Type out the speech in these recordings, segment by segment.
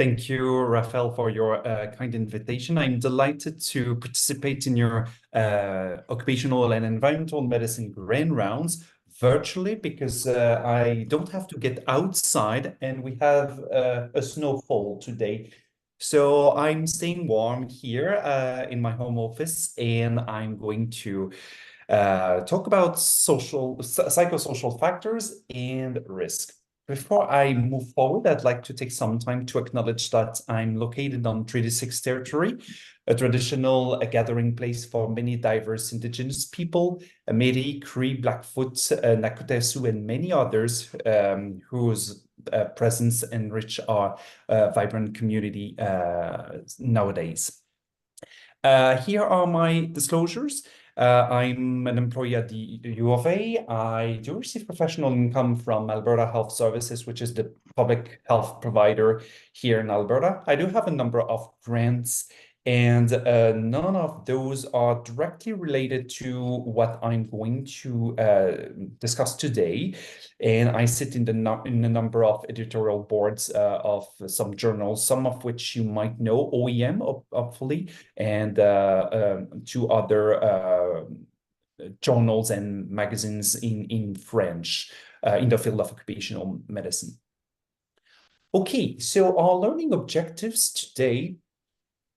Thank you, Rafael, for your kind invitation. I'm delighted to participate in your occupational and environmental medicine grand rounds virtually because I don't have to get outside and we have a snowfall today. So I'm staying warm here in my home office, and I'm going to talk about psychosocial factors and risk. Before I move forward, I'd like to take some time to acknowledge that I'm located on Treaty 6 territory, a traditional gathering place for many diverse Indigenous people, Métis, Cree, Blackfoot, Nakota, and many others whose presence enrich our vibrant community nowadays. Here are my disclosures. I'm an employee at the U of A. I do receive professional income from Alberta Health Services, which is the public health provider here in Alberta. I do have a number of grants, and none of those are directly related to what I'm going to discuss today. And I sit in a number of editorial boards of some journals, some of which you might know, OEM, hopefully, and two other journals and magazines in French in the field of occupational medicine. Okay, so our learning objectives today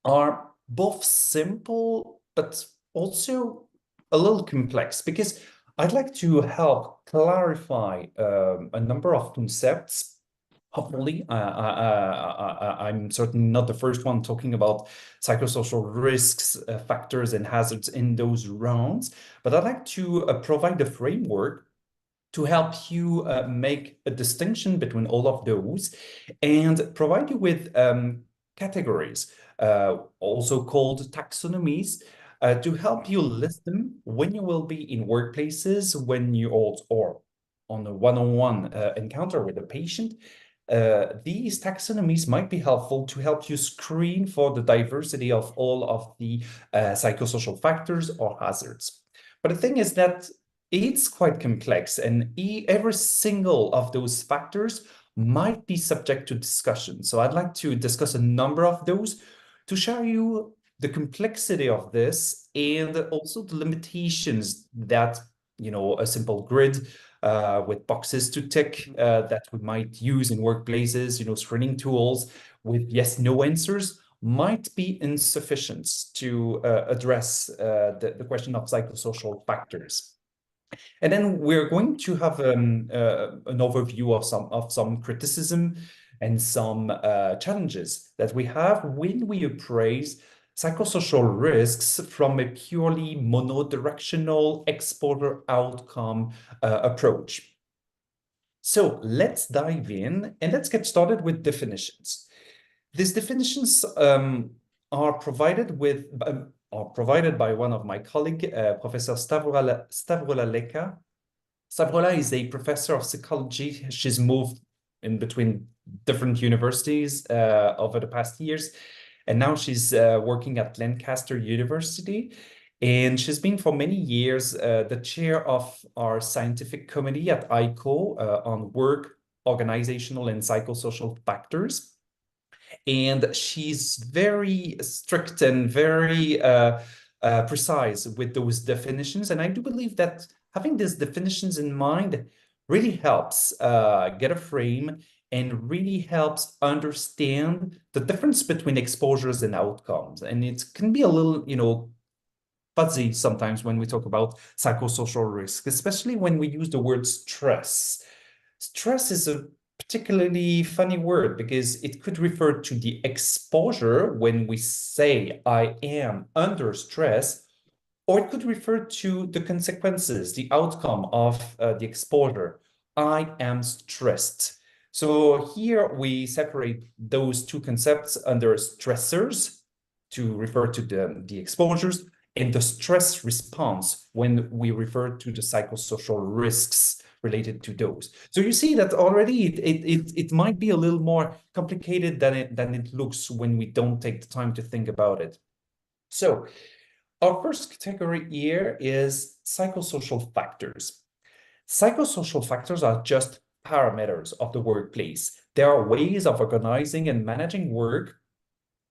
are both simple, but also a little complex, because I'd like to help clarify a number of concepts. Hopefully, I'm certainly not the first one talking about psychosocial risks, factors, and hazards in those rounds, but I'd like to provide a framework to help you make a distinction between all of those and provide you with categories, also called taxonomies, to help you list them when you will be in workplaces, when you or on a one-on-one encounter with a patient. These taxonomies might be helpful to help you screen for the diversity of all of the psychosocial factors or hazards. But the thing is that it's quite complex, and every single of those factors might be subject to discussion. So I'd like to discuss a number of those to show you the complexity of this and also the limitations that, a simple grid with boxes to tick that we might use in workplaces, screening tools with yes, no answers might be insufficient to address the question of psychosocial factors. And then we're going to have an overview of some criticism and some challenges that we have when we appraise psychosocial risks from a purely monodirectional exposure outcome approach. So let's dive in and let's get started with definitions. These definitions are provided by one of my colleagues, Professor Stavrola Leka. Stavrola is a professor of psychology. She's moved in between different universities over the past years, and now she's working at Lancaster University. And she's been for many years the chair of our scientific committee at ICOE on work, organizational, and psychosocial factors. And she's very strict and very precise with those definitions. And I do believe that having these definitions in mind really helps get a frame and really helps understand the difference between exposures and outcomes. And it can be a little, fuzzy sometimes when we talk about psychosocial risk, especially when we use the word stress. Stress is a particularly funny word because it could refer to the exposure when we say I am under stress, or it could refer to the consequences, the outcome of the exposure. I am stressed. So here we separate those two concepts under stressors to refer to the exposures, and the stress response when we refer to the psychosocial risks related to those. So you see that already it might be a little more complicated than it looks when we don't take the time to think about it. So our first category here is psychosocial factors. Psychosocial factors are just parameters of the workplace. There are ways of organizing and managing work.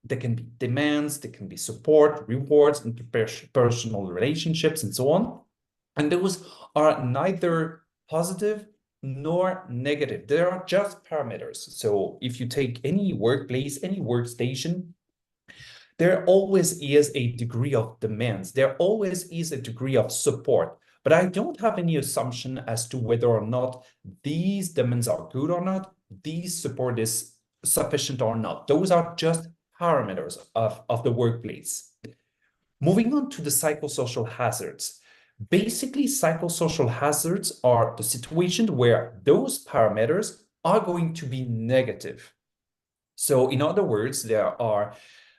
There can be demands, there can be support, rewards, interpersonal relationships, and so on. And those are neither positive nor negative. They are just parameters. So if you take any workplace, any workstation, there always is a degree of demands. There always is a degree of support. But I don't have any assumption as to whether or not these demands are good or not, these support is sufficient or not. Those are just parameters of the workplace. Moving on to the psychosocial hazards. Basically, psychosocial hazards are the situation where those parameters are going to be negative. So in other words, there are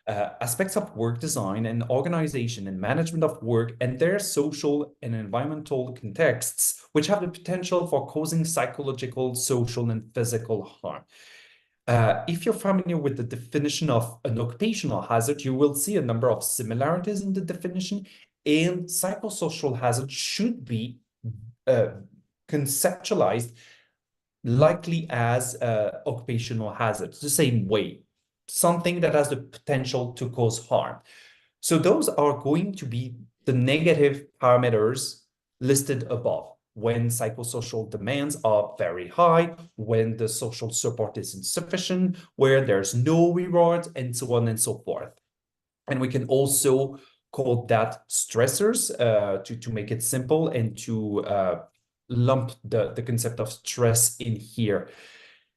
aspects of work design and organization and management of work and their social and environmental contexts, which have the potential for causing psychological, social, and physical harm. If you're familiar with the definition of an occupational hazard, you will see a number of similarities in the definition, and psychosocial hazard should be conceptualized likely as occupational hazards, the same way, something that has the potential to cause harm. So those are going to be the negative parameters listed above. When psychosocial demands are very high, when the social support is insufficient, where there's no reward, and so on and so forth. And we can also call that stressors to make it simple and to lump the concept of stress in here.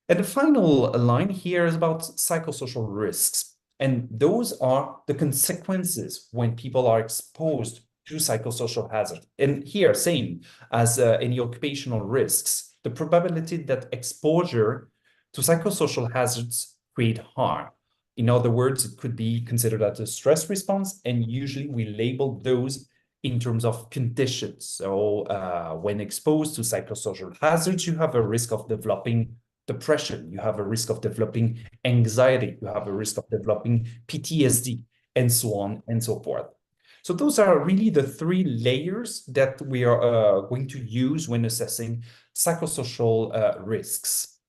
And the final line here is about psychosocial risks. And those are the consequences when people are exposed to psychosocial hazard. And here, same as any occupational risks, the probability that exposure to psychosocial hazards create harm. In other words, it could be considered as a stress response, and usually we label those in terms of conditions. So when exposed to psychosocial hazards, you have a risk of developing depression, you have a risk of developing anxiety, you have a risk of developing PTSD, and so on and so forth. So those are really the three layers that we are going to use when assessing psychosocial risks.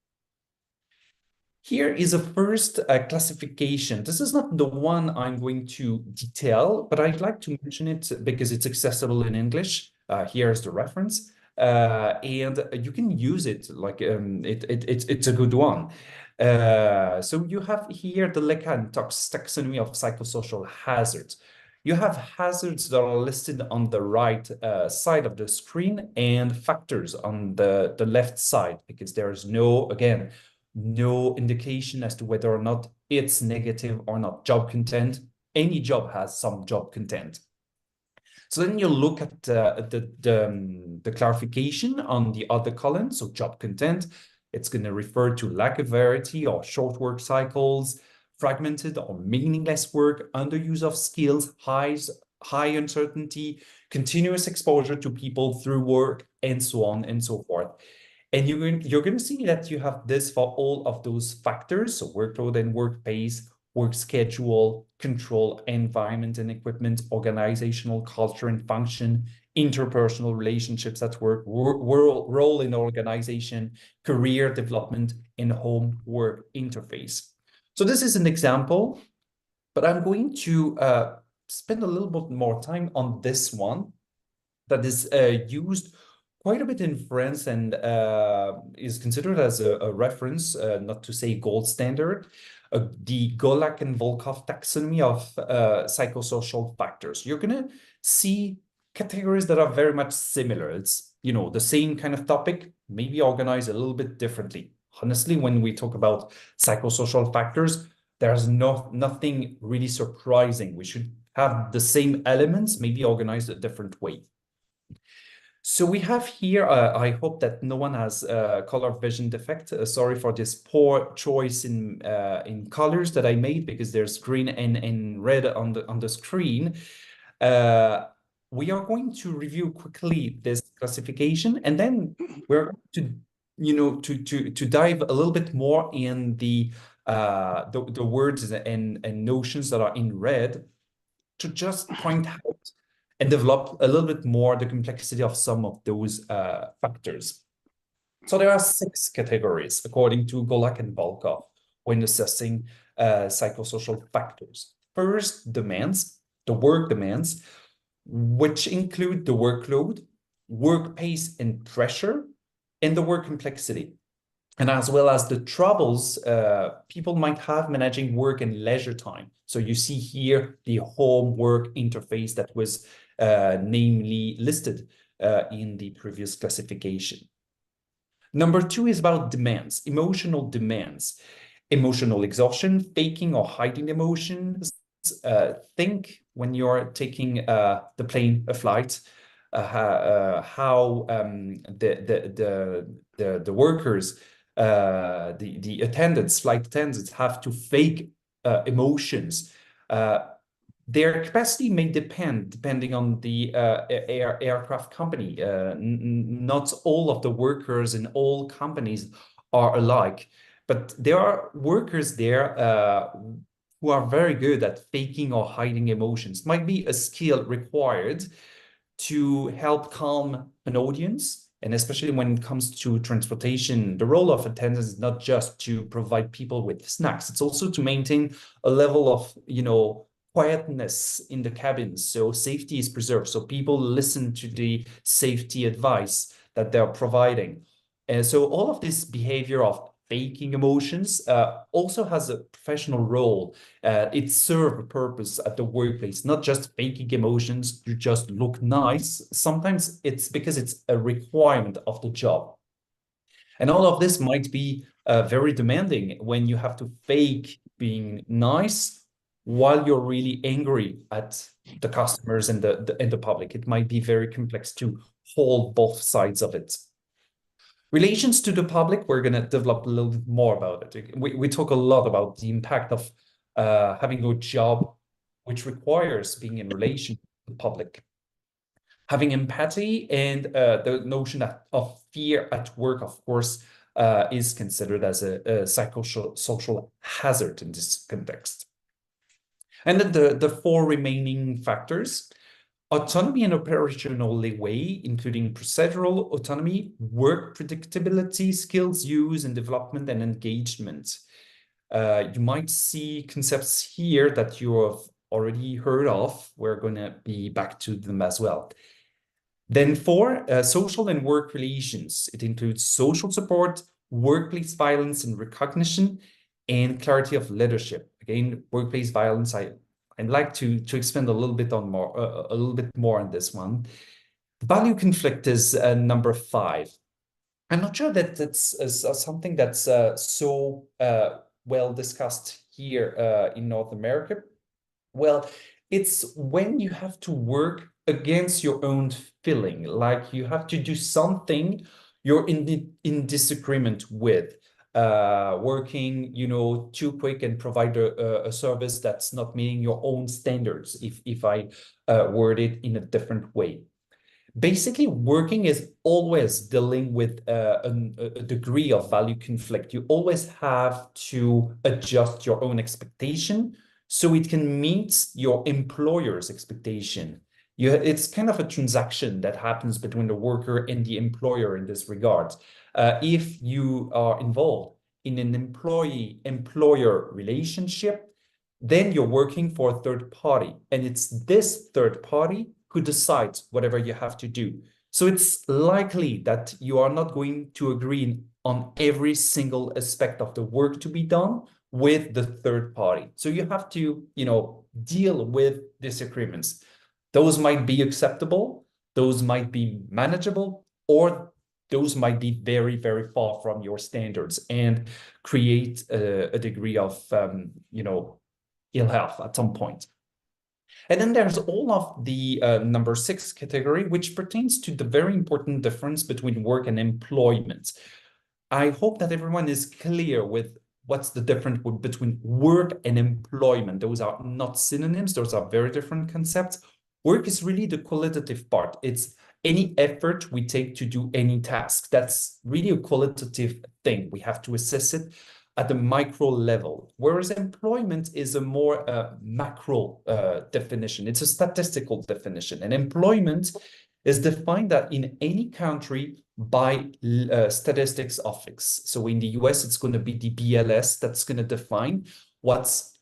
Here is a first classification. This is not the one I'm going to detail, but I'd like to mention it because it's accessible in English. Here's the reference. And you can use it like it's a good one. So you have here the Lecan taxonomy of psychosocial hazards. You have hazards that are listed on the right side of the screen and factors on the left side, because there's no indication as to whether or not it's negative or not. Job content, any job has some job content. So then you look at the clarification on the other column. So job content, it's going to refer to lack of variety or short work cycles, fragmented or meaningless work, underuse of skills, high uncertainty, continuous exposure to people through work, and so on and so forth. And you're going to see that you have this for all of those factors. So workload and work pace, work schedule, control, environment and equipment, organizational culture and function, interpersonal relationships at work, role in organization, career development, and home work interface. So this is an example, but I'm going to spend a little bit more time on this one that is used quite a bit in France and is considered as a reference, not to say gold standard, the Golak and Volkov taxonomy of psychosocial factors. You're going to see categories that are very much similar. It's, you know, the same kind of topic, maybe organized a little bit differently. Honestly, when we talk about psychosocial factors, there's nothing really surprising. We should have the same elements, maybe organized a different way. So we have here, I hope that no one has color vision defect. Sorry for this poor choice in colors that I made, because there's green and red on the screen. We are going to review quickly this classification, and then we're going to, you know, to dive a little bit more in the words and notions that are in red, to just point out and develop a little bit more the complexity of some of those factors. So there are 6 categories according to Golak and Volkov when assessing psychosocial factors. First, demands, the work demands, which include the workload, work pace and pressure, and the work complexity, and as well as the troubles people might have managing work and leisure time. So you see here the home-work interface that was namely listed in the previous classification. Number 2 is about demands, emotional demands, emotional exhaustion, faking or hiding emotions. Think when you're taking the plane, a flight, how the workers, the attendants, flight attendants, have to fake emotions. Their capacity may depending on the aircraft company. Not all of the workers in all companies are alike, but there are workers there who are very good at faking or hiding emotions. Might be a skill required to help calm an audience. And especially when it comes to transportation, the role of attendants is not just to provide people with snacks. It's also to maintain a level of, quietness in the cabins, so safety is preserved, so people listen to the safety advice that they're providing. And so all of this behavior of faking emotions also has a professional role. It serves a purpose at the workplace, not just faking emotions to just look nice. Sometimes it's because it's a requirement of the job. And all of this might be very demanding when you have to fake being nice while you're really angry at the customers and the public. It might be very complex to hold both sides of it. Relations to the public, we're going to develop a little bit more about it. We talk a lot about the impact of having a job which requires being in relation to the public. Having empathy and the notion of fear at work, of course, is considered as a psychosocial hazard in this context. And then the 4 remaining factors: autonomy and operational leeway, including procedural autonomy, work predictability, skills use and development, and engagement. You might see concepts here that you have already heard of. We're going to be back to them as well. Then 4, social and work relations. It includes social support, workplace violence and recognition, and clarity of leadership. Again, workplace violence, I'd like to expand a little bit more on this one. Value conflict is number 5. I'm not sure that that's something that's so well discussed here in North America. Well, it's when you have to work against your own feeling, like you have to do something you're in disagreement with. Working, too quick and provide a service that's not meeting your own standards, if I word it in a different way. Basically, working is always dealing with a degree of value conflict. You always have to adjust your own expectation so it can meet your employer's expectation. It's kind of a transaction that happens between the worker and the employer in this regard. If you are involved in an employee-employer relationship, then you're working for a third party, and it's this third party who decides whatever you have to do. So it's likely that you are not going to agree on every single aspect of the work to be done with the third party. So you have to, deal with disagreements. Those might be acceptable, those might be manageable, or those might be very, very far from your standards and create a degree of, ill health at some point. And then there's all of the number 6 category, which pertains to the very important difference between work and employment. I hope that everyone is clear with what's the difference between work and employment. Those are not synonyms. Those are very different concepts. Work is really the qualitative part. It's any effort we take to do any task. That's really a qualitative thing. We have to assess it at the micro level, whereas employment is a more macro definition. It's a statistical definition. And employment is defined that in any country by statistics office. So in the US, it's going to be the BLS that's going to define what's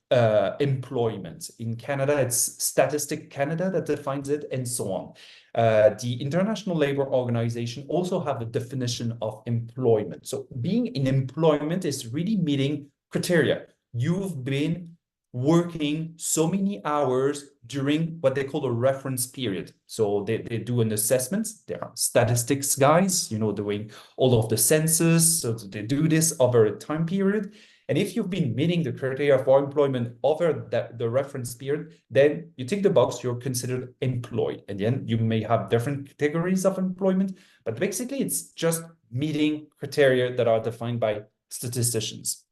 employment. In Canada, it's Statistic Canada that defines it, and so on. The International Labour Organization also have a definition of employment. So being in employment is really meeting criteria. You've been working so many hours during what they call a reference period. So they do an assessment. There are statistics guys, you know, doing all of the census. So they do this over a time period. And if you've been meeting the criteria for employment over the reference period, then you tick the box, you're considered employed. And then you may have different categories of employment, but basically it's just meeting criteria that are defined by statisticians.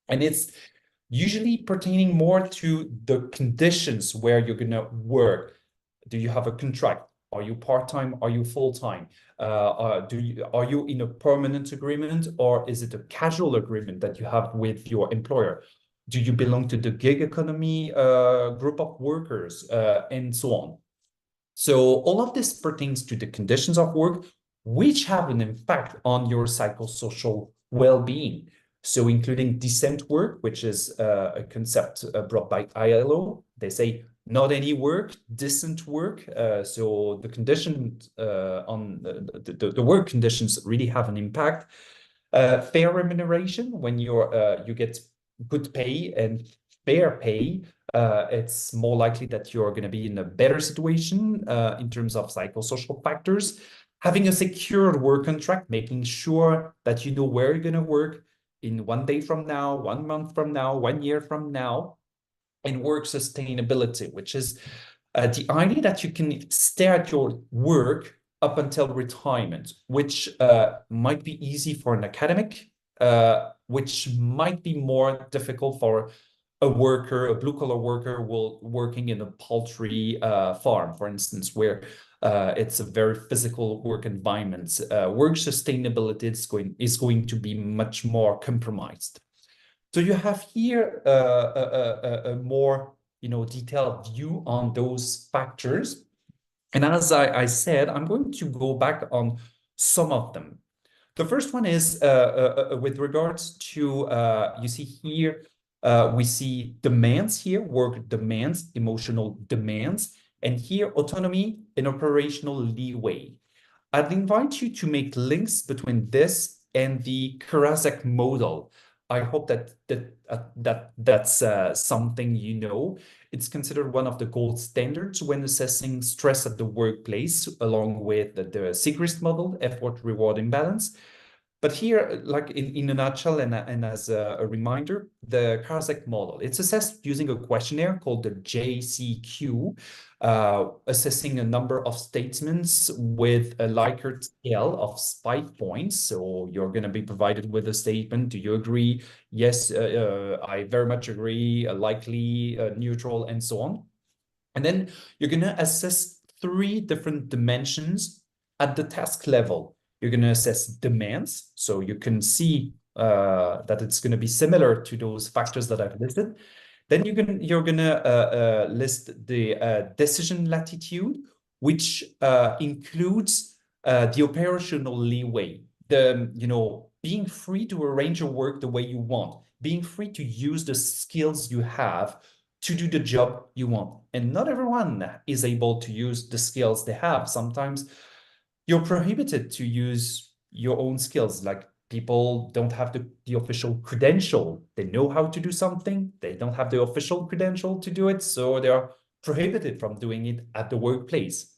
And it's usually pertaining more to the conditions where you're going to work. Do you have a contract? Are you part-time? Are you full-time? Are you in a permanent agreement, or is it a casual agreement that you have with your employer? Do you belong to the gig economy group of workers, and so on? So all of this pertains to the conditions of work, which have an impact on your psychosocial well-being. So including decent work, which is a concept brought by ILO. They say not any work, decent work. So the conditions on the work conditions really have an impact. Fair remuneration, when you get good pay and fair pay, it's more likely that you're going to be in a better situation in terms of psychosocial factors. Having a secured work contract, making sure that you know where you're going to work in 1 day from now, 1 month from now, 1 year from now. And work sustainability, which is the idea that you can stay at your work up until retirement, which might be easy for an academic, which might be more difficult for a worker, a blue-collar worker working in a poultry farm, for instance, where it's a very physical work environment. Work sustainability is going to be much more compromised. So you have here a more detailed view on those factors. And as I said, I'm going to go back on some of them. The first one is with regards to, you see here, we see demands here, work demands, emotional demands, and here autonomy and operational leeway. I'd invite you to make links between this and the Karasek model. I hope that's something you know. It's considered one of the gold standards when assessing stress at the workplace, along with the Sigrist model, effort-reward imbalance. But here, like in a nutshell, and as a reminder, the Karasek model, it's assessed using a questionnaire called the JCQ, assessing a number of statements with a Likert scale of 5 points. So you're going to be provided with a statement. Do you agree? Yes, I very much agree, likely, neutral, and so on. And then you're going to assess 3 different dimensions at the task level. You're going to assess demands, so you can see that it's going to be similar to those factors that I've listed. Then you're going to list the decision latitude, which includes the operational leeway, being free to arrange your work the way you want, being free to use the skills you have to do the job you want. And not everyone is able to use the skills they have. Sometimes you're prohibited to use your own skills. Like, people don't have the official credential. They know how to do something. They don't have the official credential to do it. So they are prohibited from doing it at the workplace.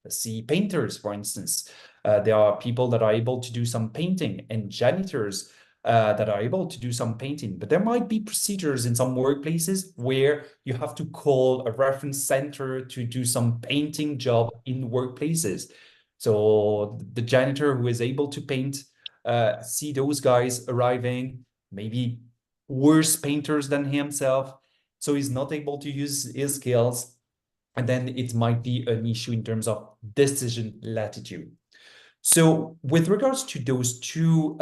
See painters, for instance. There are people that are able to do some painting, and janitors that are able to do some painting. But there might be procedures in some workplaces where you have to call a reference center to do some painting job in workplaces. So the janitor who is able to paint, see those guys arriving, maybe worse painters than himself, so he's not able to use his skills. And then it might be an issue in terms of decision latitude. So with regards to those 2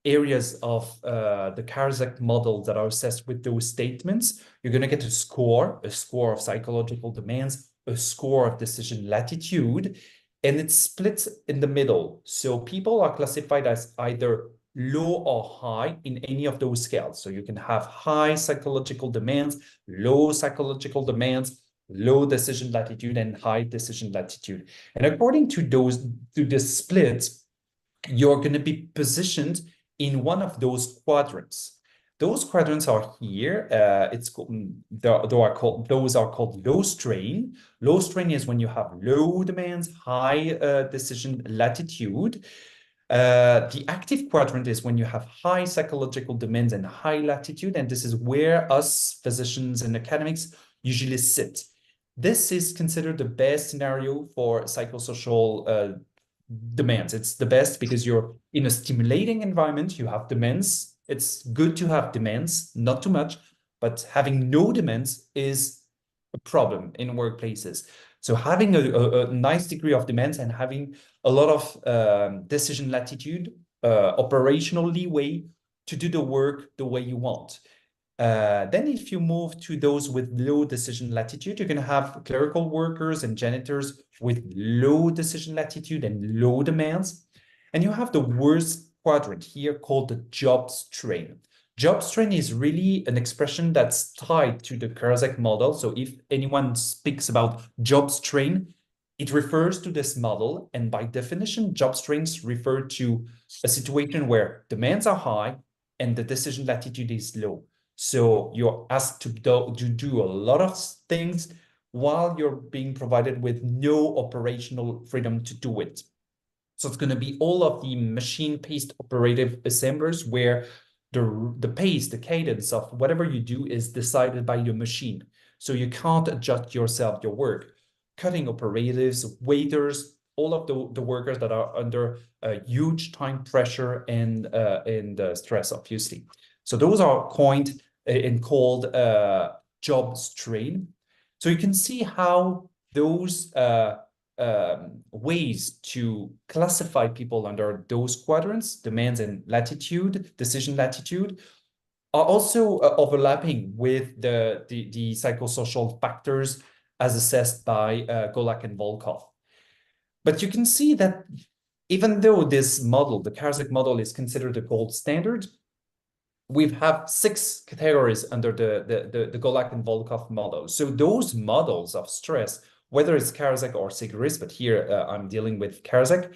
areas of the Karasek model that are assessed with those statements, you're going to get a score of psychological demands a score of decision latitude, and it's split in the middle. So people are classified as either low or high in any of those scales. So you can have high psychological demands, low psychological demands, low decision latitude, and high decision latitude. And according to the splits, you're going to be positioned in one of those quadrants. Those quadrants are here. Those are called low strain. Low strain is when you have low demands, high decision latitude. The active quadrant is when you have high psychological demands and high latitude, and this is where us physicians and academics usually sit. This is considered the best scenario for psychosocial demands. It's the best because you're in a stimulating environment, you have demands. It's good to have demands, not too much, but having no demands is a problem in workplaces. So having a nice degree of demands and having a lot of decision latitude, operational leeway to do the work the way you want. Then if you move to those with low decision latitude, you can have clerical workers and janitors with low decision latitude and low demands. And you have the worst quadrant here called the job strain. Job strain is really an expression that's tied to the Karaczek model. So if anyone speaks about job strain, it refers to this model. And by definition, job strains refer to a situation where demands are high and the decision latitude is low. So you're asked to do a lot of things while you're being provided with no operational freedom to do it. So it's going to be all of the machine-paced operative assemblers where the pace, the cadence of whatever you do is decided by your machine. So you can't adjust yourself, your work. Cutting operatives, waiters, all of the workers that are under a huge time pressure and stress, obviously. So those are coined and called job strain. So you can see how those ways to classify people under those quadrants, demands and latitude, decision latitude, are also overlapping with the psychosocial factors as assessed by Golak and Volkov. But you can see that even though this model, the Karaczek model, is considered the gold standard, we have 6 categories under the Golak and Volkov model. So those models of stress, whether it's Karaczek or Sigris, but here I'm dealing with Karaczek,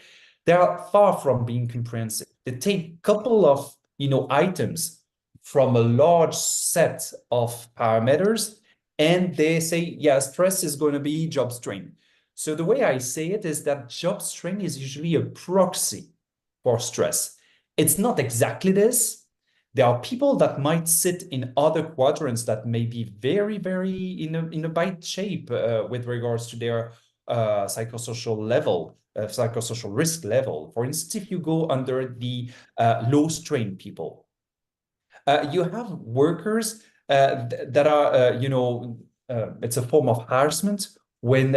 they are far from being comprehensive. They take a couple of items from a large set of parameters, and they say, yeah, stress is going to be job strain. So the way I say it is that job strain is usually a proxy for stress. It's not exactly this. There are people that might sit in other quadrants that may be very, very in a bad shape with regards to their psychosocial level, psychosocial risk level. For instance, if you go under the low strain people, you have workers that are, it's a form of harassment when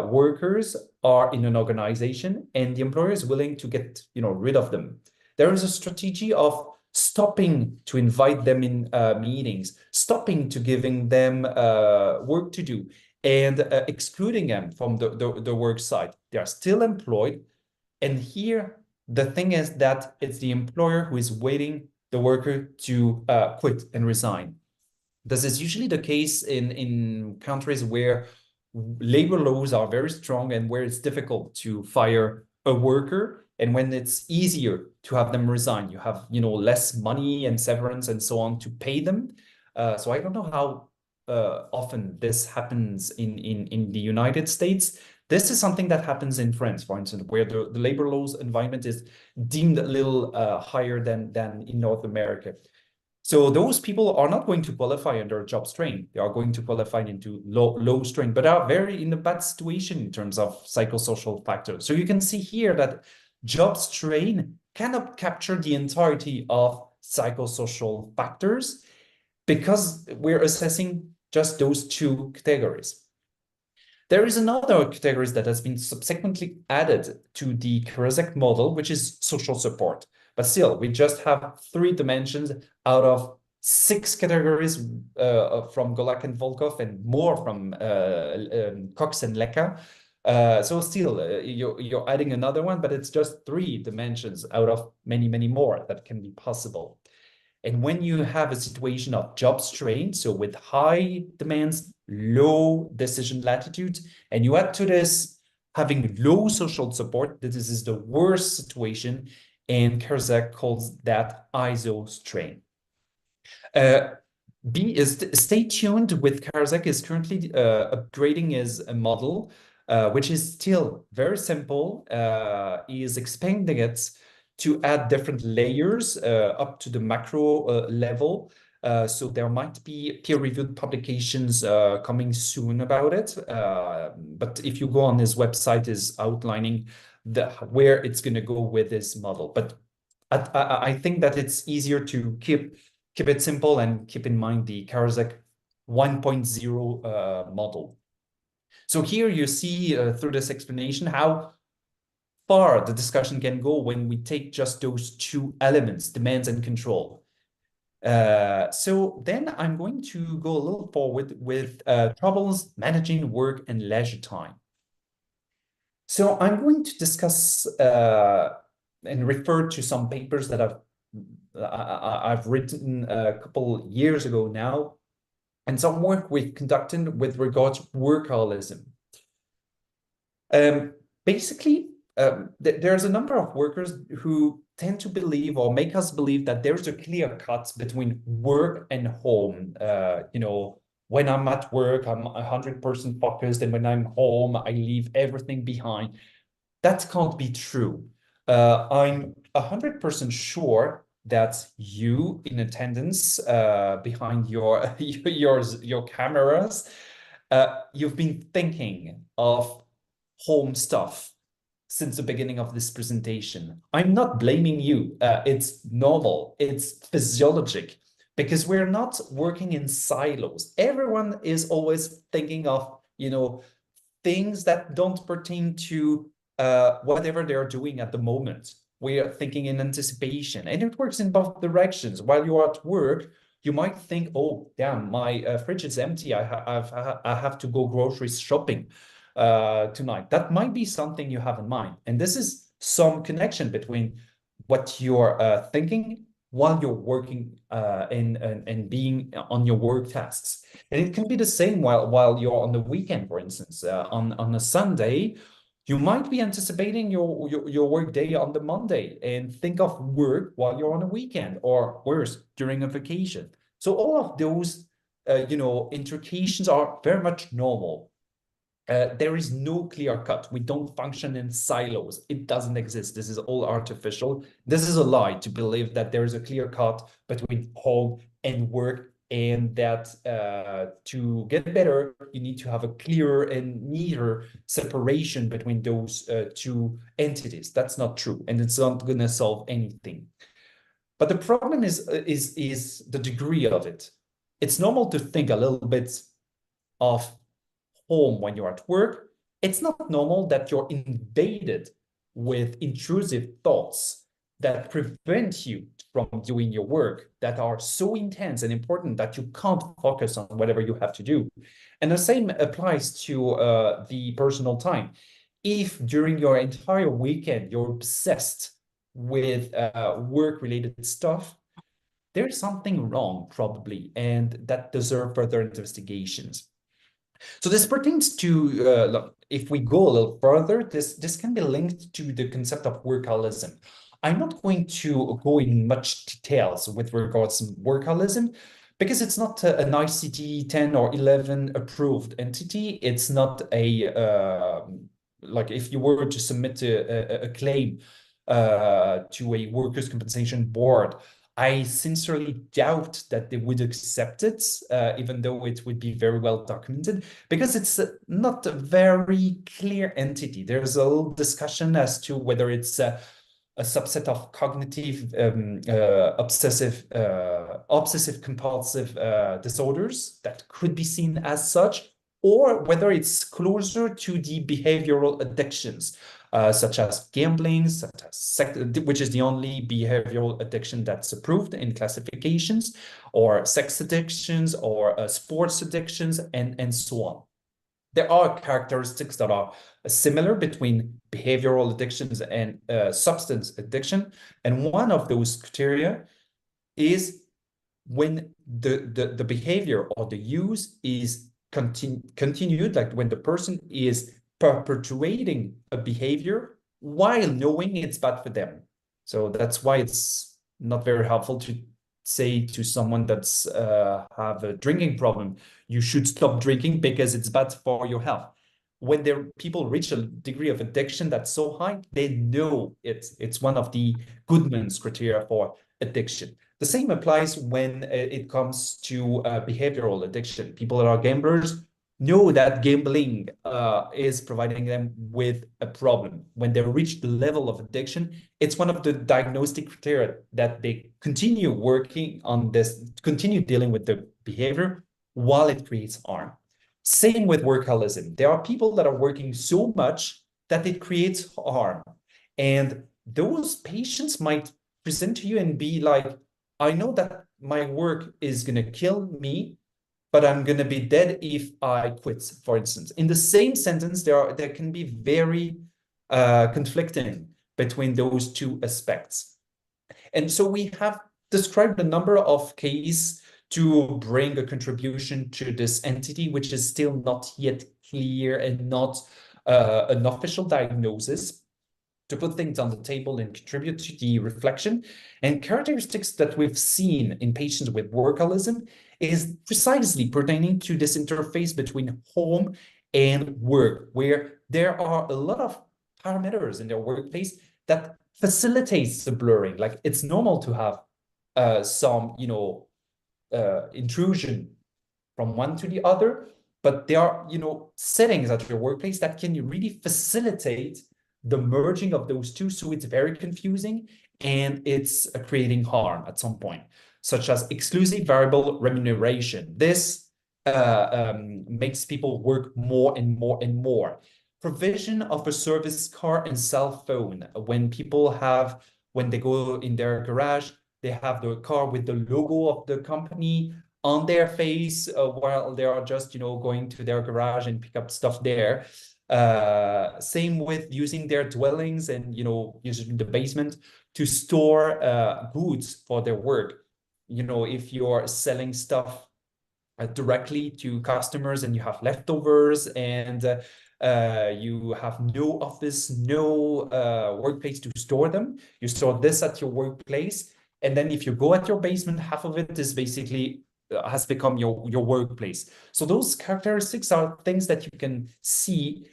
workers are in an organization and the employer is willing to get rid of them. There is a strategy of stopping to invite them in meetings, stopping to giving them work to do, and excluding them from the work site. They are still employed. And here, the thing is that it's the employer who is waiting the worker to quit and resign. This is usually the case in countries where labor laws are very strong and where it's difficult to fire a worker. And when it's easier to have them resign, you have less money and severance and so on to pay them. So I don't know how often this happens in the United States. This is something that happens in France, for instance, where the labor laws environment is deemed a little higher than in North America. So those people are not going to qualify under job strain. They are going to qualify into low strain, but are very in a bad situation in terms of psychosocial factors. So you can see here that job strain cannot capture the entirety of psychosocial factors because we're assessing just those 2 categories. There is another category that has been subsequently added to the Karaczek model, which is social support. But still, we just have 3 dimensions out of 6 categories from Golak and Volkov, and more from Cox and Lecca. So still, you're adding another one, but it's just 3 dimensions out of many, many more that can be possible. And when you have a situation of job strain, so with high demands, low decision latitude, and you add to this having low social support, this is the worst situation, and Karzak calls that ISO strain. Stay tuned with Karzak is currently upgrading his model, which is still very simple. He is expanding it to add different layers up to the macro level. So there might be peer-reviewed publications coming soon about it. But if you go on his website, is outlining where it's going to go with this model. But I think that it's easier to keep it simple and keep in mind the Karzak 1.0 model. So here you see through this explanation how far the discussion can go when we take just those 2 elements, demands and control. So then I'm going to go a little forward with troubles managing work and leisure time. So I'm going to discuss and refer to some papers that I've written a couple years ago now, and some work we've conducted with regard to workaholism. Basically, there's a number of workers who tend to believe or make us believe that there's a clear cut between work and home. You know, when I'm at work, I'm 100% focused, and when I'm home, I leave everything behind. That can't be true. I'm 100% sure that you in attendance behind your your cameras, you've been thinking of home stuff since the beginning of this presentation. I'm not blaming you. It's normal. It's physiologic, because we're not working in silos. Everyone is always thinking of, you know, things that don't pertain to whatever they're doing at the moment. We are thinking in anticipation, and it works in both directions. While you're at work, you might think, oh, damn, my fridge is empty. I have to go grocery shopping tonight. That might be something you have in mind. And this is some connection between what you're thinking while you're working and being on your work tasks. And it can be the same while you're on the weekend, for instance. On a Sunday, you might be anticipating your work day on the Monday and think of work while you're on a weekend, or worse, during a vacation. So all of those, you know, intrications are very much normal. There is no clear cut. We don't function in silos. It doesn't exist. This is all artificial. This is a lie to believe that there is a clear cut between home and work, and that to get better, you need to have a clearer and neater separation between those 2 entities. That's not true, and it's not going to solve anything. But the problem is the degree of it. It's normal to think a little bit of home when you're at work. It's not normal that you're invaded with intrusive thoughts that prevent you from doing your work, that are so intense and important that you can't focus on whatever you have to do. And the same applies to the personal time. If during your entire weekend you're obsessed with work-related stuff, there's something wrong probably, and that deserves further investigations. So this pertains to, if we go a little further, this can be linked to the concept of workaholism. I'm not going to go in much details with regards to workaholism, because it's not an ICD 10 or 11 approved entity. It's not a, like if you were to submit a claim to a workers' compensation board, I sincerely doubt that they would accept it, even though it would be very well documented, because it's not a very clear entity. There's a little discussion as to whether it's a subset of cognitive obsessive compulsive disorders that could be seen as such, or whether it's closer to the behavioral addictions. such as gambling, which is the only behavioral addiction that's approved in classifications, or sex addictions, or sports addictions, and so on. There are characteristics that are similar between behavioral addictions and substance addiction. And one of those criteria is when the behavior or the use is continued, like when the person is perpetuating a behavior while knowing it's bad for them. So that's why it's not very helpful to say to someone that's have a drinking problem, you should stop drinking because it's bad for your health. When people reach a degree of addiction that's so high, they know it's one of the Goodman's criteria for addiction. The same applies when it comes to behavioral addiction. People that are gamblers know that gambling is providing them with a problem. When they reach the level of addiction, it's one of the diagnostic criteria that they continue working on this, continue dealing with the behavior while it creates harm. Same with workaholism. There are people that are working so much that it creates harm. And those patients might present to you and be like, I know that my work is going to kill me, but I'm going to be dead if I quit, for instance. In the same sentence, there can be very conflicting between those two aspects. And so we have described a number of cases to bring a contribution to this entity, which is still not yet clear and not an official diagnosis, to put things on the table and contribute to the reflection. And characteristics that we've seen in patients with workaholism is precisely pertaining to this interface between home and work, where there are a lot of parameters in their workplace that facilitates the blurring. Like, it's normal to have some, intrusion from one to the other, but there are, settings at your workplace that can really facilitate the merging of those two. So it's very confusing and it's creating harm at some point, such as exclusive variable remuneration. This makes people work more and more and more. Provision of a service car and cell phone. When they go in their garage, they have the car with the logo of the company on their face while they are just, going to their garage and pick up stuff there. Same with using their dwellings and, using the basement to store goods for their work. If you're selling stuff directly to customers and you have leftovers and you have no office, no workplace to store them, you store this at your workplace. And then if you go at your basement, half of it is basically has become your workplace. So those characteristics are things that you can see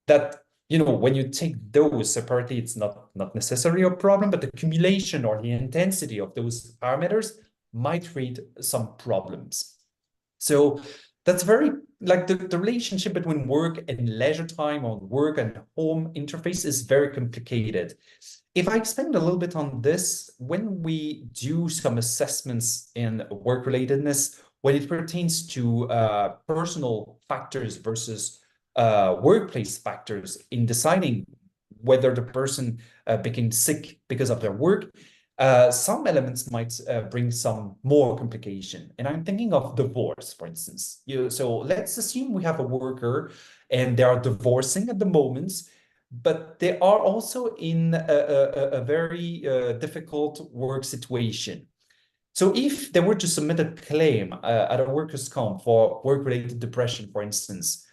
that, when you take those separately, it's not necessarily a problem, but the accumulation or the intensity of those parameters might create some problems. So that's very, like, the relationship between work and leisure time, or work and home interface, is very complicated. If I expand a little bit on this, when we do some assessments in work-relatedness, when it pertains to personal factors versus workplace factors in deciding whether the person became sick because of their work, some elements might bring some more complication. And I'm thinking of divorce, for instance. So let's assume we have a worker and they are divorcing at the moment, but they are also in a very difficult work situation. So if they were to submit a claim at a workers' comp for work-related depression, for instance,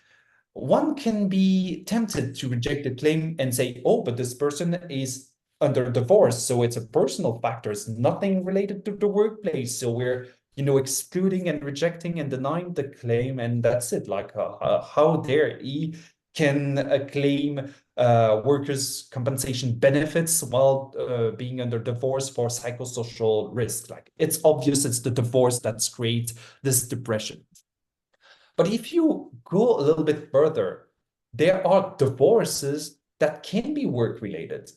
one can be tempted to reject the claim and say, oh, but this person is under divorce, so it's a personal factor, it's nothing related to the workplace, so we're excluding and rejecting and denying the claim, and that's it. Like, how dare he can claim workers' compensation benefits while being under divorce for psychosocial risk? Like, it's obvious it's the divorce that's creates this depression. But if you go a little bit further, there are divorces that can be work-related.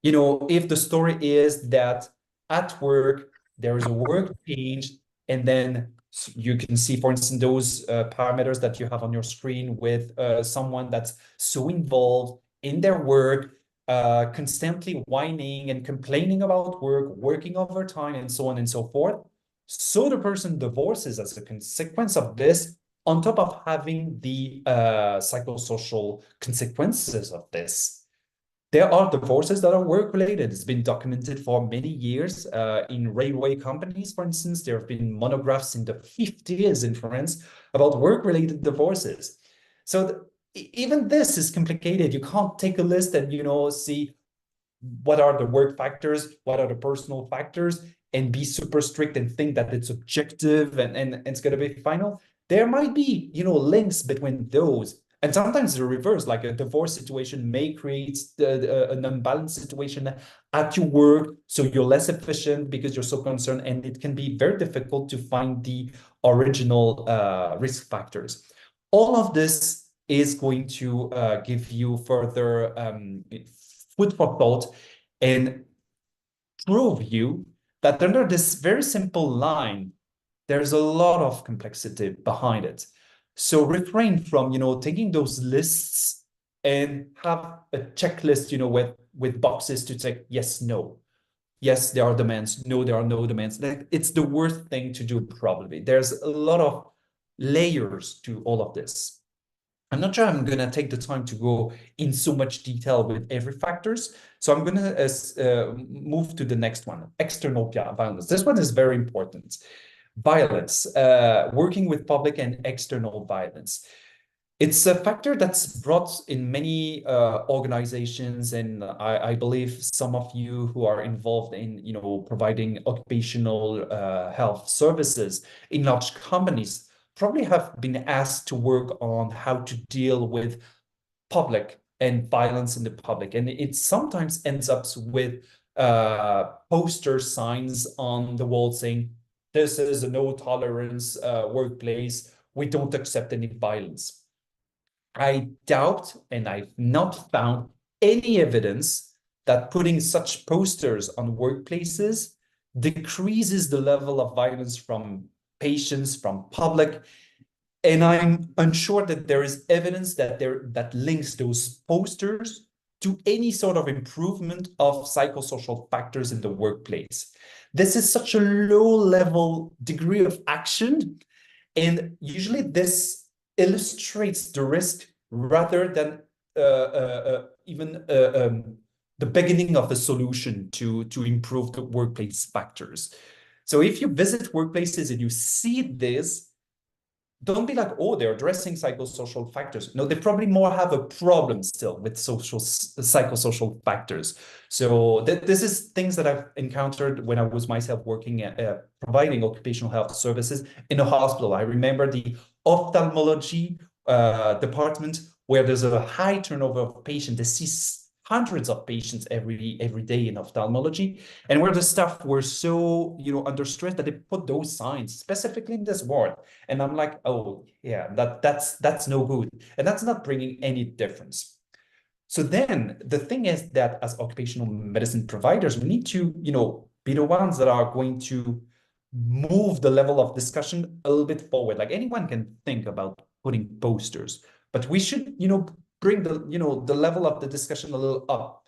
If the story is that at work, there is a work change, and then you can see, for instance, those parameters that you have on your screen with someone that's so involved in their work, constantly whining and complaining about work, working overtime, and so on and so forth. So the person divorces as a consequence of this, on top of having the psychosocial consequences of this. There are divorces that are work-related. It's been documented for many years in railway companies, for instance. There have been monographs in the 50s in France about work-related divorces. So even this is complicated. You can't take a list and, see what are the work factors, what are the personal factors, and be super strict and think that it's objective and it's going to be final. There might be, links between those. And sometimes the reverse, like a divorce situation may create an unbalanced situation at your work. So you're less efficient because you're so concerned, and it can be very difficult to find the original risk factors. All of this is going to give you further food for thought and prove you that under this very simple line, there's a lot of complexity behind it. So refrain from, taking those lists and have a checklist, with boxes to check yes, no. Yes, there are demands. No, there are no demands. It's the worst thing to do, probably. There's a lot of layers to all of this. I'm not sure I'm going to take the time to go in so much detail with every factors. So I'm going to move to the next one, external violence. This one is very important. Violence, working with public and external violence. It's a factor that's brought in many organizations, and I believe some of you who are involved in, providing occupational health services in large companies probably have been asked to work on how to deal with public and violence in the public. And it sometimes ends up with poster signs on the wall saying, this is a no tolerance workplace. We don't accept any violence. I doubt, and I've not found any evidence that putting such posters on workplaces decreases the level of violence from patients, from public. And I'm unsure that there is evidence that links those posters to any sort of improvement of psychosocial factors in the workplace. This is such a low-level degree of action, and usually this illustrates the risk rather than even the beginning of the solution to improve the workplace factors. So if you visit workplaces and you see this, don't be like, oh, they're addressing psychosocial factors. No, they probably more have a problem still with psychosocial factors. So this is things that I've encountered when I was myself working at providing occupational health services in a hospital. I remember the ophthalmology department where there's a high turnover of patients. They see hundreds of patients every day in ophthalmology, and where the staff were so under stress that they put those signs specifically in this ward. And I'm like, oh yeah, that's no good, and that's not bringing any difference. So then the thing is that as occupational medicine providers, we need to be the ones that are going to move the level of discussion a little bit forward. Like anyone can think about putting posters, but we should bring the level of the discussion a little up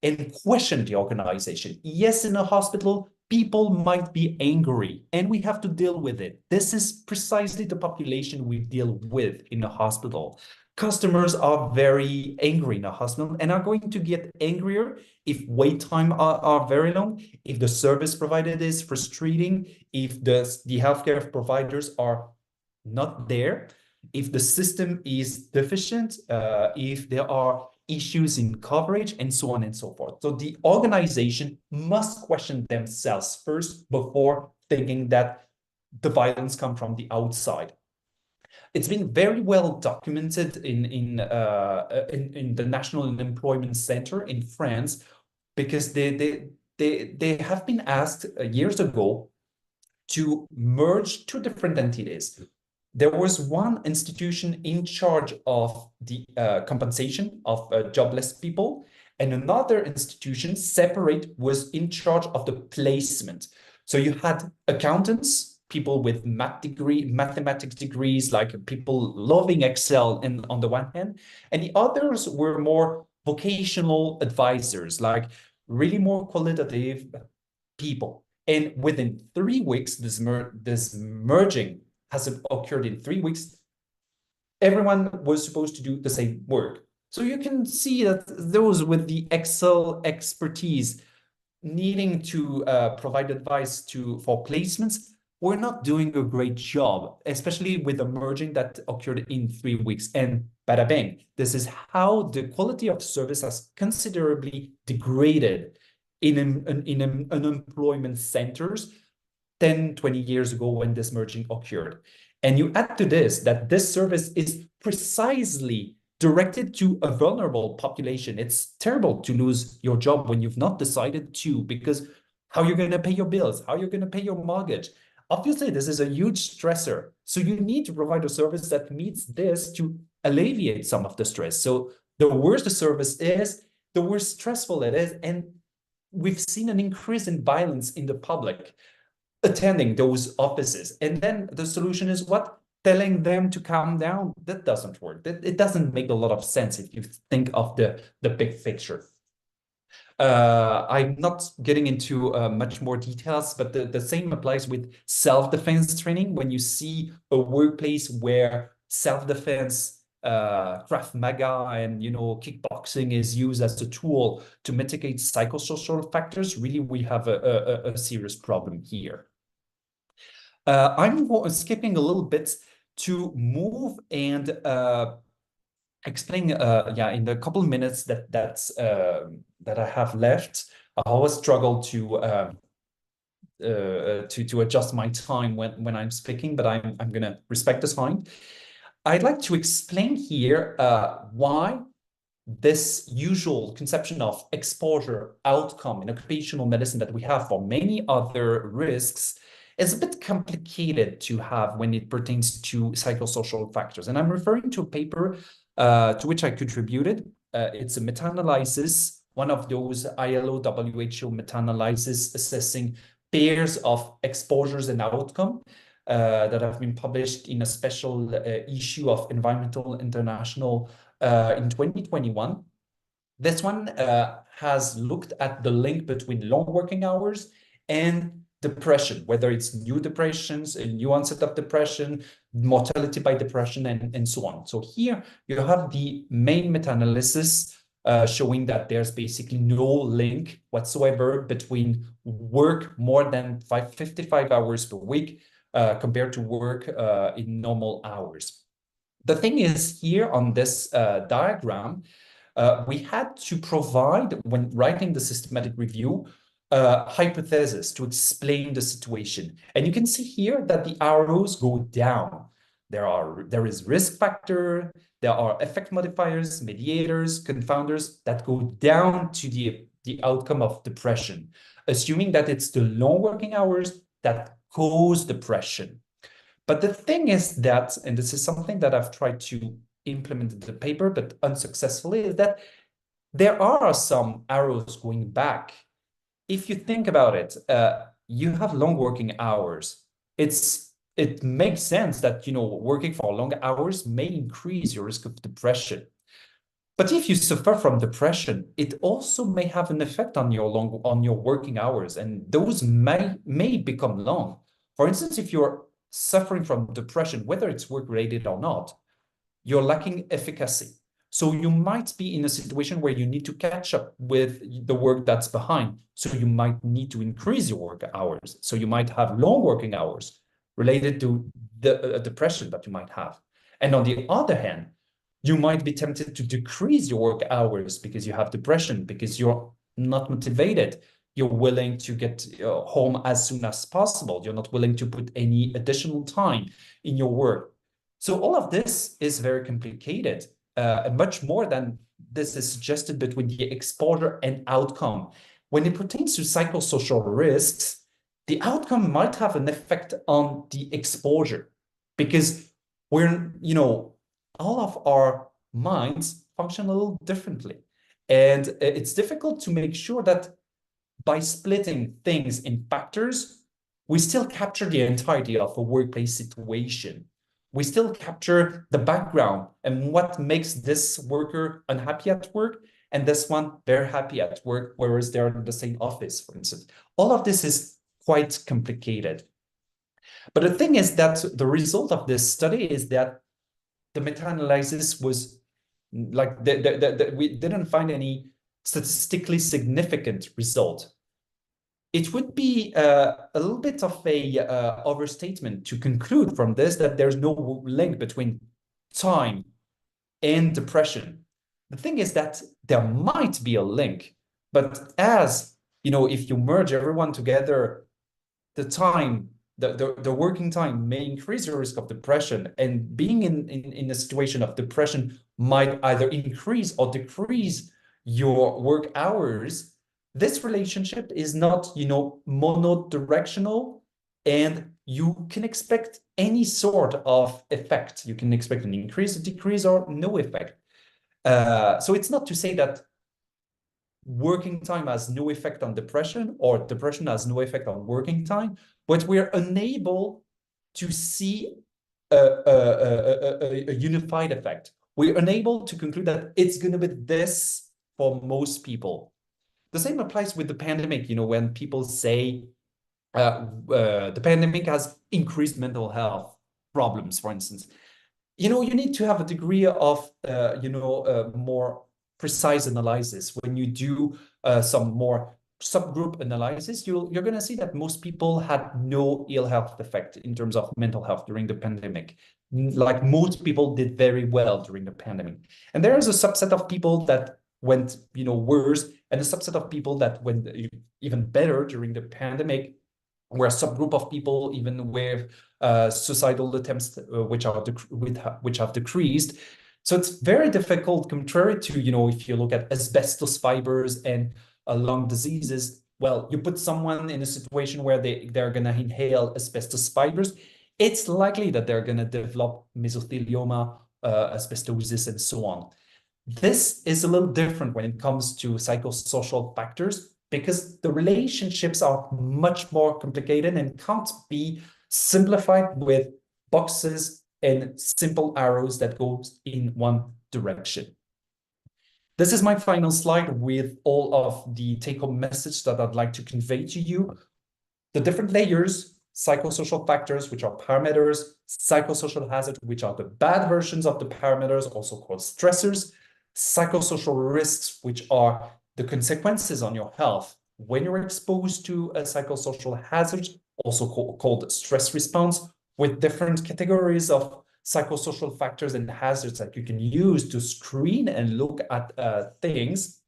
and question the organization. Yes, in a hospital, people might be angry, and we have to deal with it. This is precisely the population we deal with in a hospital. Customers are very angry in a hospital and are going to get angrier if wait time are very long, if the service provided is frustrating, if the healthcare providers are not there, if the system is deficient, if there are issues in coverage, and so on and so forth. So the organization must question themselves first before thinking that the violence comes from the outside. It's been very well documented in the National Employment Center in France, because they have been asked years ago to merge two different entities. There was one institution in charge of the compensation of jobless people, and another institution separate was in charge of the placement. So you had accountants, people with mathematics degrees, like people loving Excel on the one hand, and the others were more vocational advisors, like really more qualitative people. And within 3 weeks, this merging has occurred in 3 weeks. Everyone was supposed to do the same work. So you can see that those with the Excel expertise needing to provide advice for placements were not doing a great job, especially with the merging that occurred in 3 weeks. And bada bang, this is how the quality of service has considerably degraded in unemployment centers 10, 20 years ago when this merging occurred. And you add to this that this service is precisely directed to a vulnerable population. It's terrible to lose your job when you've not decided to, because how are you going to pay your bills? How are you going to pay your mortgage? Obviously, this is a huge stressor. So you need to provide a service that meets this to alleviate some of the stress. So the worse the service is, the more stressful it is. And we've seen an increase in violence in the public attending those offices. And then the solution is what? Telling them to calm down. That doesn't work. It doesn't make a lot of sense if you think of the big picture. I'm not getting into much more details, but the same applies with self-defense training. When you see a workplace where self-defense, Krav Maga and kickboxing is used as a tool to mitigate psychosocial factors, really we have a serious problem here. I'm skipping a little bit to move and explain, in the couple of minutes that I have left. I always struggle to adjust my time when I'm speaking, but I'm gonna respect the time. I'd like to explain here why this usual conception of exposure outcome in occupational medicine that we have for many other risks is a bit complicated to have when it pertains to psychosocial factors. And I'm referring to a paper to which I contributed. It's a meta-analysis, one of those ILO-WHO meta-analysis assessing pairs of exposures and outcome that have been published in a special issue of Environmental International in 2021. This one has looked at the link between long working hours and depression, whether it's new depressions, a new onset of depression, mortality by depression, and so on. So here you have the main meta-analysis showing that there's basically no link whatsoever between work more than 55 hours per week compared to work in normal hours. The thing is, here on this diagram, we had to provide, when writing the systematic review, hypothesis to explain the situation. And you can see here that the arrows go down. There is risk factor, there are effect modifiers, mediators, confounders that go down to the outcome of depression, assuming that it's the long working hours that cause depression. But the thing is that, and this is something that I've tried to implement in the paper, but unsuccessfully, is that there are some arrows going back. If you think about it, you have long working hours. It makes sense that working for long hours may increase your risk of depression. But if you suffer from depression, it also may have an effect on your working hours, and those may become long. For instance, if you're suffering from depression, whether it's work-related or not, you're lacking efficacy. So you might be in a situation where you need to catch up with the work that's behind. So you might need to increase your work hours. So you might have long working hours related to the depression that you might have. And on the other hand, you might be tempted to decrease your work hours because you have depression, because you're not motivated. You're willing to get home as soon as possible. You're not willing to put any additional time in your work. So all of this is very complicated. And much more than this is suggested between the exposure and outcome. When it pertains to psychosocial risks, the outcome might have an effect on the exposure, because all of our minds function a little differently. And it's difficult to make sure that by splitting things in factors, we still capture the entirety of a workplace situation. We still capture the background and what makes this worker unhappy at work, and this one very happy at work, whereas they're in the same office, for instance. All of this is quite complicated. But the thing is that the result of this study is that the meta-analysis was like we didn't find any statistically significant result. It would be a little bit of a overstatement to conclude from this that there's no link between time and depression. The thing is that there might be a link, but as you know, if you merge everyone together, the working time may increase the risk of depression, and being in a situation of depression might either increase or decrease your work hours. This relationship is not, you know, monodirectional, and you can expect any sort of effect. You can expect an increase, a decrease, or no effect. So it's not to say that working time has no effect on depression or depression has no effect on working time, but we're unable to see a unified effect. We're unable to conclude that it's going to be this for most people. The same applies with the pandemic, you know, when people say the pandemic has increased mental health problems, for instance. You know, you need to have a degree of, more precise analysis. When you do some more subgroup analysis, you're going to see that most people had no ill health effect in terms of mental health during the pandemic. Like most people did very well during the pandemic. And there is a subset of people that went, you know, worse, and a subset of people that went even better during the pandemic, where a subgroup of people even with suicidal attempts which have decreased. So it's very difficult, contrary to, you know, if you look at asbestos fibers and lung diseases. Well, you put someone in a situation where they're going to inhale asbestos fibers, it's likely that they're going to develop mesothelioma, asbestosis, and so on. This is a little different when it comes to psychosocial factors, because the relationships are much more complicated and can't be simplified with boxes and simple arrows that goes in one direction. This is my final slide with all of the take-home message that I'd like to convey to you. The different layers: psychosocial factors, which are parameters; psychosocial hazards, which are the bad versions of the parameters, also called stressors; psychosocial risks, which are the consequences on your health when you're exposed to a psychosocial hazard, also called stress response, with different categories of psychosocial factors and hazards that you can use to screen and look at things.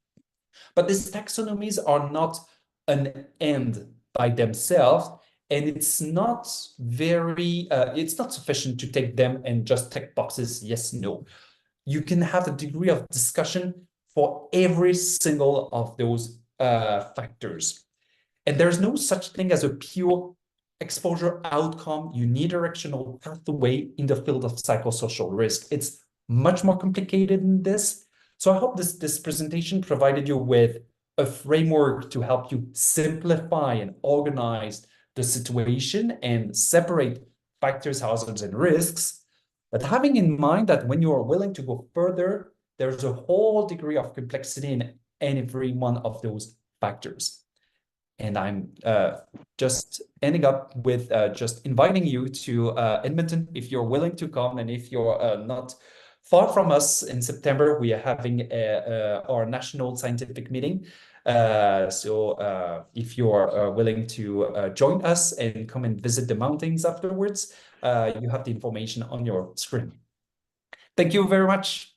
But these taxonomies are not an end by themselves, and it's not sufficient to take them and just tick boxes, yes, no. You can have a degree of discussion for every single of those factors. And there's no such thing as a pure exposure outcome, unidirectional pathway in the field of psychosocial risk. It's much more complicated than this. So I hope this presentation provided you with a framework to help you simplify and organize the situation and separate factors, hazards, and risks. But having in mind that when you are willing to go further, there's a whole degree of complexity in every one of those factors. And I'm just ending up with just inviting you to Edmonton if you're willing to come, and if you're not far from us in September, we are having our national scientific meeting. So if you're willing to join us and come and visit the mountains afterwards, you have the information on your screen. Thank you very much.